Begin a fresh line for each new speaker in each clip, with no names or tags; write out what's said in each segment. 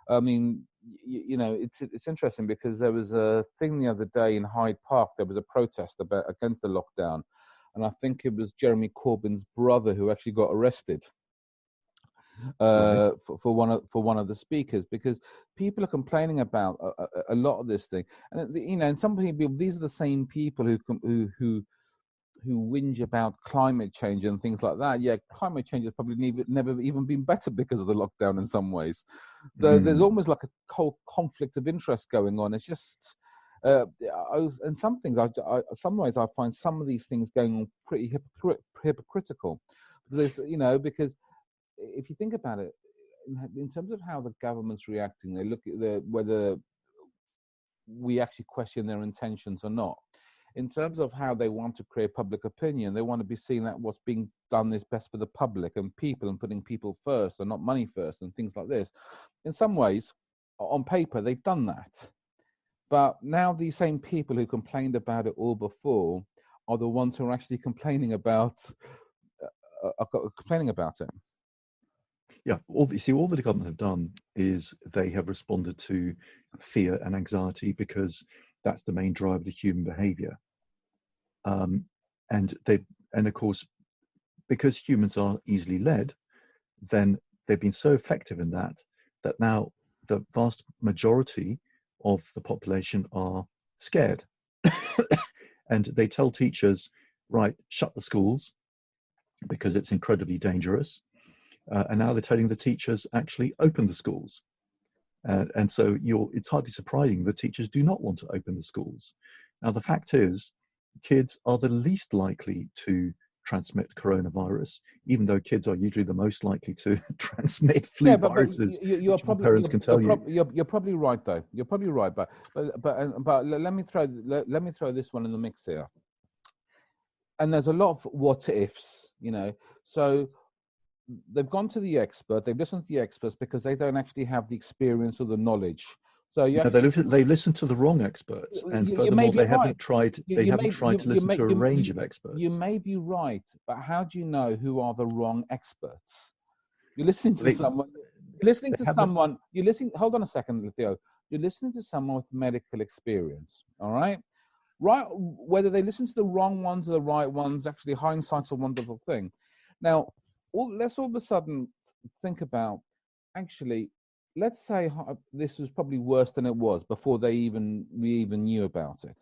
I mean, it's interesting because there was a thing the other day in Hyde Park. There was a protest against the lockdown, and I think it was Jeremy Corbyn's brother who actually got arrested
Right.
for one of the speakers, because people are complaining about a lot of this thing, and and some people, these are the same people who whinge about climate change and things like that. Yeah, climate change has probably never even been better because of the lockdown in some ways. So there's almost like a whole conflict of interest going on. It's just, and some things, some ways I find some of these things going on pretty hypocritical, because because if you think about it, in terms of how the government's reacting, they look at whether we actually question their intentions or not. In terms of how they want to create public opinion, they want to be seen that what's being done is best for the public and people, and putting people first and not money first and things like this. In some ways, on paper, they've done that. But now these same people who complained about it all before are the ones who are actually complaining about it.
Yeah, all the government have done is they have responded to fear and anxiety, because that's the main driver of the human behavior. And of course, because humans are easily led, then they've been so effective in that now the vast majority of the population are scared. And they tell teachers, right, shut the schools because it's incredibly dangerous. And now they're telling the teachers, actually open the schools. And so it's hardly surprising the teachers do not want to open the schools. Now, the fact is, kids are the least likely to transmit coronavirus, even though kids are usually the most likely to transmit flu viruses. Parents can tell you.
You're probably right, though. You're probably right, but let me throw this one in the mix here. And there's a lot of what ifs, So they've gone to the expert. They've listened to the experts because they don't actually have the experience or the knowledge. So
they listen to the wrong experts, and furthermore, they haven't tried to listen to a range of experts.
You may be right, but how do you know who are the wrong experts? You're listening to someone. Hold on a second, Theo. You're listening to someone with medical experience. All right. Right. Whether they listen to the wrong ones or the right ones, actually, hindsight's a wonderful thing. Now, let's all of a sudden think about, actually, let's say this was probably worse than it was before we even knew about it.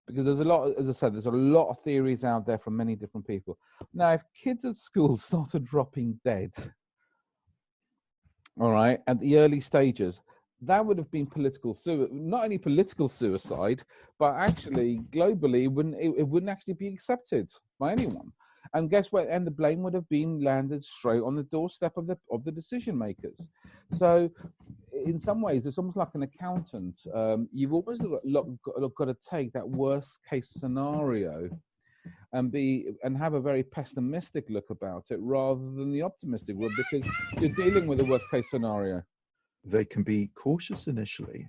Because there's a lot, as I said, there's a lot of theories out there from many different people. Now, if kids at school started dropping dead, all right, at the early stages, that would have been not only political suicide, but actually globally, it wouldn't actually be accepted by anyone. And guess what? And the blame would have been landed straight on the doorstep of the decision makers. So, in some ways, it's almost like an accountant. You've almost got to take that worst case scenario and have a very pessimistic look about it rather than the optimistic one, because you're dealing with a worst case scenario.
They can be cautious initially,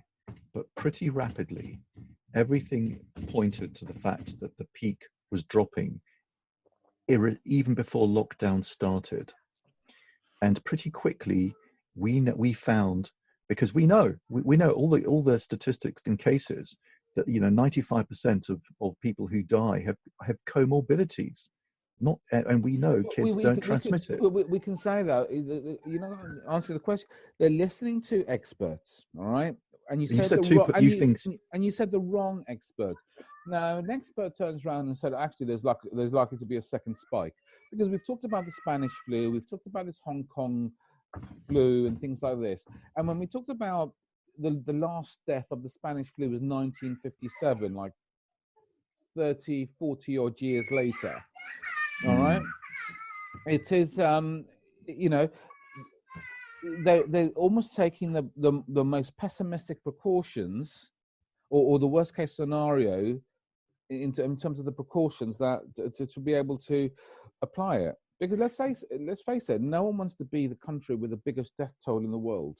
but pretty rapidly, everything pointed to the fact that the peak was dropping even before lockdown started. And pretty quickly, we found, because we know all the statistics and cases, that 95% of people who die have comorbidities. And we know kids don't transmit it.
We can say that, answer the question. They're listening to experts, all right? And you said the wrong expert. Now, an expert turns around and said, actually, there's likely to be a second spike, because we've talked about the Spanish flu, we've talked about this Hong Kong flu and things like this. And when we talked about the last death of the Spanish flu was 1957, like 30, 40 odd years later. All right. It is, they're almost taking the most pessimistic precautions, or the worst case scenario in terms of the precautions that to be able to apply it. Because let's face it, no one wants to be the country with the biggest death toll in the world.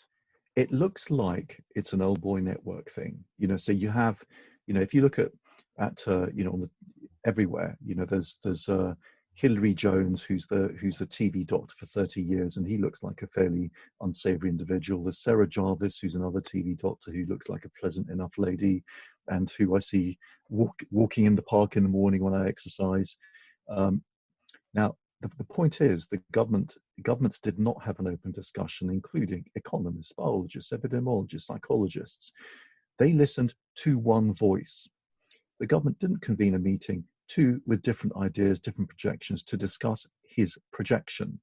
It looks like it's an old boy network thing, so you have, if you look at everywhere, there's Hilary Jones, who's the TV doctor for 30 years, and he looks like a fairly unsavory individual. There's Sarah Jarvis, who's another TV doctor who looks like a pleasant enough lady, and who I see walking in the park in the morning when I exercise. Now, the point is, governments did not have an open discussion, including economists, biologists, epidemiologists, psychologists. They listened to one voice. The government didn't convene a meeting with different ideas, different projections to discuss his projection.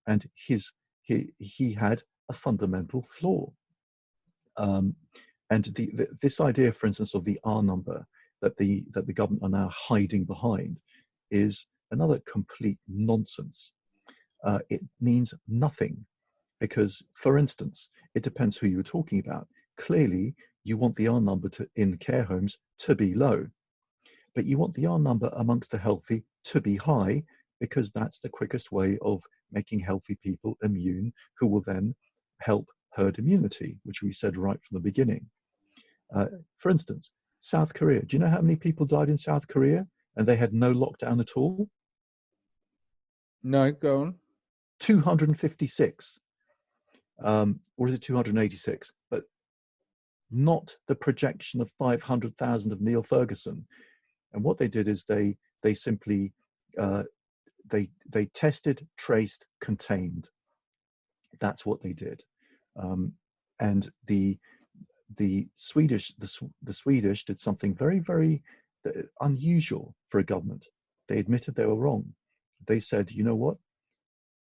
And he had a fundamental flaw. And this idea, for instance, of the R number that the government are now hiding behind is another complete nonsense. It means nothing because, for instance, it depends who you're talking about. Clearly, you want the R number in care homes to be low, but you want the R number amongst the healthy to be high because that's the quickest way of making healthy people immune, who will then help herd immunity, which we said right from the beginning. For instance, South Korea. Do you know how many people died in South Korea and they had no lockdown at all?
No, go on.
256. Or is it 286? But not the projection of 500,000 of Nial Ferguson. And what they did is they simply they tested, traced, contained. That's what they did. And the Swedish did something very, very unusual for a government. They admitted they were wrong. They said, you know what?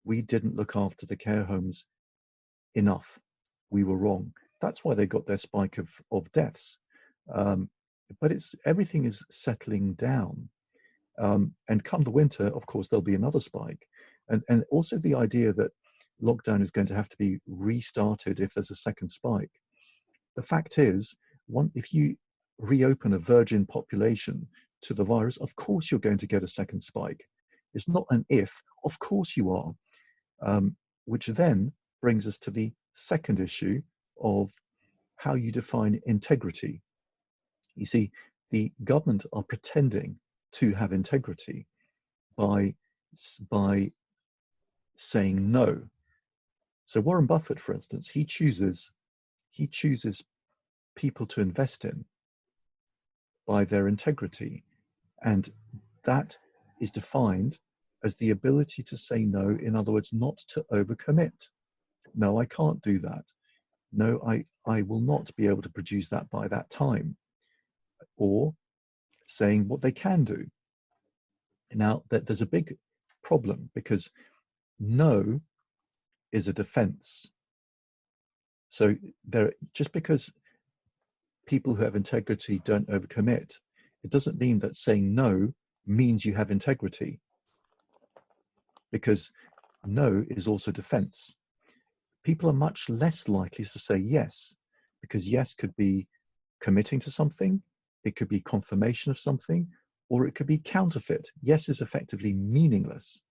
We didn't look after the care homes enough. We were wrong. That's why they got their spike of deaths. But everything is settling down. And come the winter, of course, there'll be another spike. And also the idea that lockdown is going to have to be restarted if there's a second spike. The fact is, if you reopen a virgin population to the virus, of course you're going to get a second spike. It's not an if, of course you are. Which then brings us to the second issue of how you define integrity. You see, the government are pretending to have integrity by saying no. So Warren Buffett, for instance, he chooses people to invest in by their integrity, and that is defined as the ability to say no. In other words, not to overcommit. No, I can't do that. No, I will not be able to produce that by that time. Or saying what they can do. Now, there's a big problem because no is a defense. So just because people who have integrity don't overcommit, it doesn't mean that saying no means you have integrity, because no is also defense. People are much less likely to say yes, because yes could be committing to something, it could be confirmation of something, or it could be counterfeit. Yes is effectively meaningless,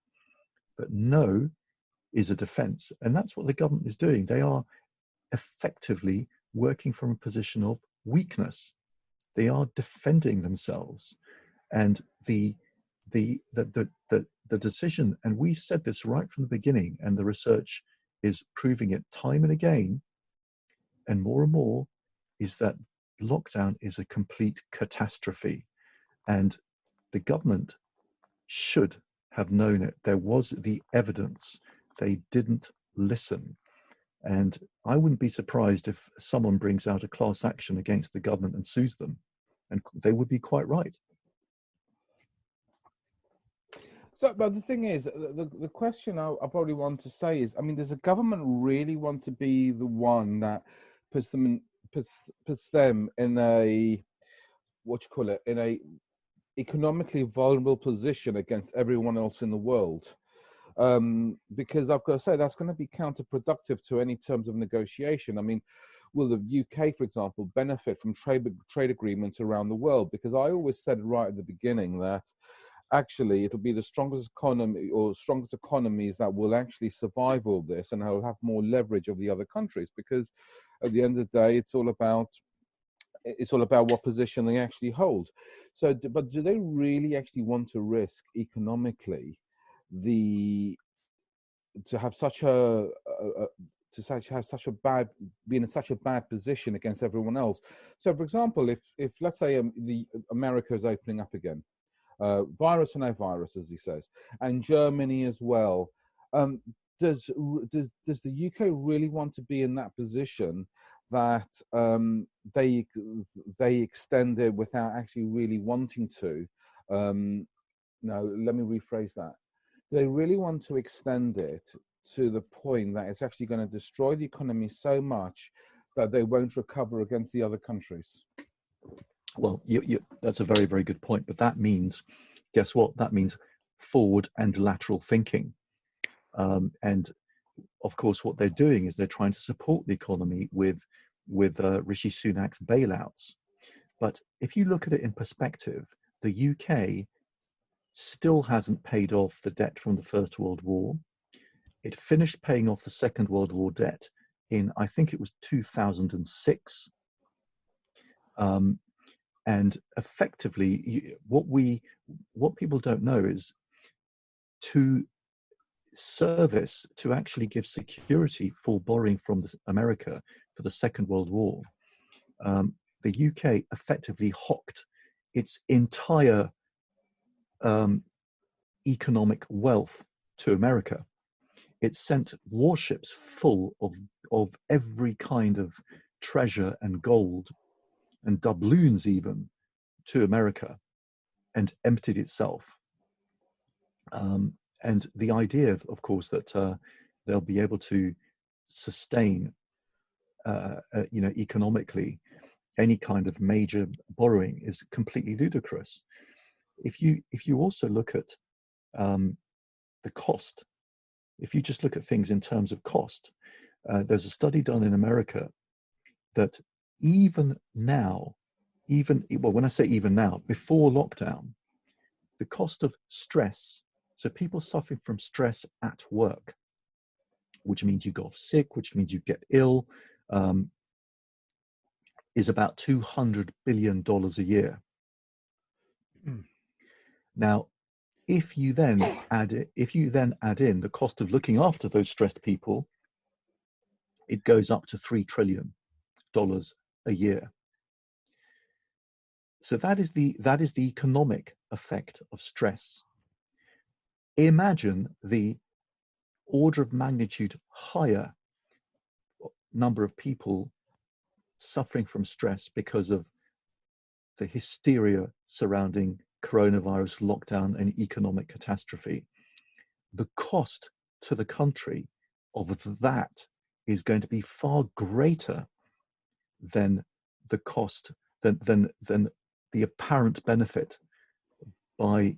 but no is a defense. And that's what the government is doing. They are effectively working from a position of weakness. They are defending themselves. And the decision, and we said this right from the beginning, and the research is proving it time and again, and more, is that lockdown is a complete catastrophe. And the government should have known it. There was the evidence. They didn't listen. And I wouldn't be surprised if someone brings out a class action against the government and sues them. And they would be quite right.
So, but the thing is, the question I probably want to say is, I mean, does the government really want to be the one that puts them in a, in a economically vulnerable position against everyone else in the world? Because I've got to say, that's going to be counterproductive to any terms of negotiation. I mean, will the UK, for example, benefit from trade agreements around the world? Because I always said right at the beginning that actually it'll be the strongest economy or strongest economies that will actually survive all this, and will have more leverage of the other countries, because at the end of the day, it's all about it's all about what position they actually hold. So, but do they really actually want to risk economically to have such have such a bad, be in such a bad position against everyone else? So, for example, if let's say the America is opening up again, virus or no virus, as he says, and Germany as well, does the UK really want to be in that position that they extend it without actually really wanting to? No, let me rephrase that. They really want to extend it to the point that it's actually going to destroy the economy so much that they won't recover against the other countries.
Well, that's a very, very good point. But that means, guess what? That means forward and lateral thinking. And of course, what they're doing is they're trying to support the economy with Rishi Sunak's bailouts. But if you look at it in perspective, the UK still hasn't paid off the debt from the First World War. It finished paying off the Second World War debt in, I think it was 2006. And effectively, what people don't know is to actually give security for borrowing from America for the Second World War. The UK effectively hocked its entire economic wealth to America. It sent warships full of every kind of treasure and gold and doubloons even to America and emptied itself. And the idea, of course, that they'll be able to sustain, economically, any kind of major borrowing is completely ludicrous. If you also look at the cost, if you just look at things in terms of cost, there's a study done in America that even now, when I say even now, before lockdown, the cost of stress, so people suffering from stress at work, which means you go off sick, which means you get ill, is about $200 billion a year. Now, if you then add in the cost of looking after those stressed people, it goes up to $3 trillion a year. So that is the economic effect of stress. Imagine the order of magnitude higher number of people suffering from stress because of the hysteria surrounding coronavirus lockdown and economic catastrophe. The cost to the country of that is going to be far greater than the cost, than the apparent benefit by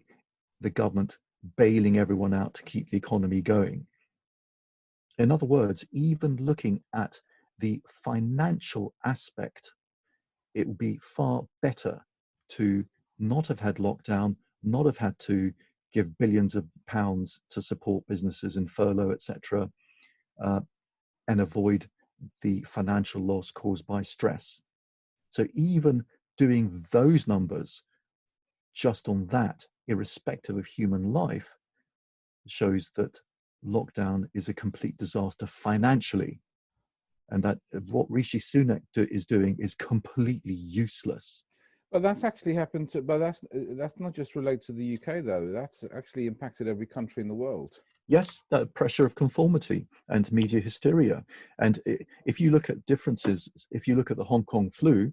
the government bailing everyone out to keep the economy going. In other words, even looking at the financial aspect, it would be far better to not have had lockdown, not have had to give billions of pounds to support businesses in furlough, etc., and avoid the financial loss caused by stress. So even doing those numbers just on that, irrespective of human life, shows that lockdown is a complete disaster financially, and that what Rishi Sunak is doing is completely useless.
But that's actually happened to. But that's not just related to the UK, though. That's actually impacted every country in the world.
Yes, that pressure of conformity and media hysteria. And if you look at differences, if you look at the Hong Kong flu,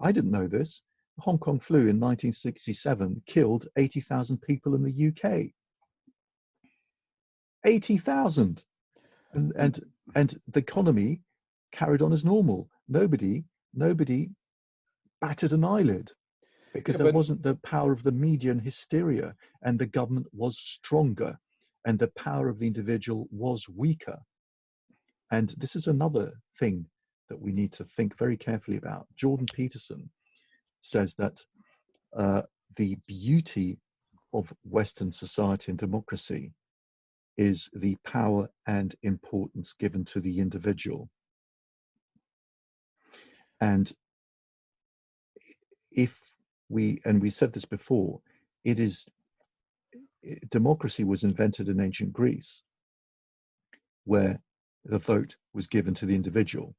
I didn't know this. The Hong Kong flu in 1967 killed 80,000 people in the UK. 80,000, and the economy carried on as normal. Nobody batted an eyelid, because there wasn't the power of the media and hysteria, and the government was stronger, and the power of the individual was weaker. And this is another thing that we need to think very carefully about. Jordan Peterson says that the beauty of Western society and democracy is the power and importance given to the individual. And we said this before, democracy was invented in ancient Greece, where the vote was given to the individual.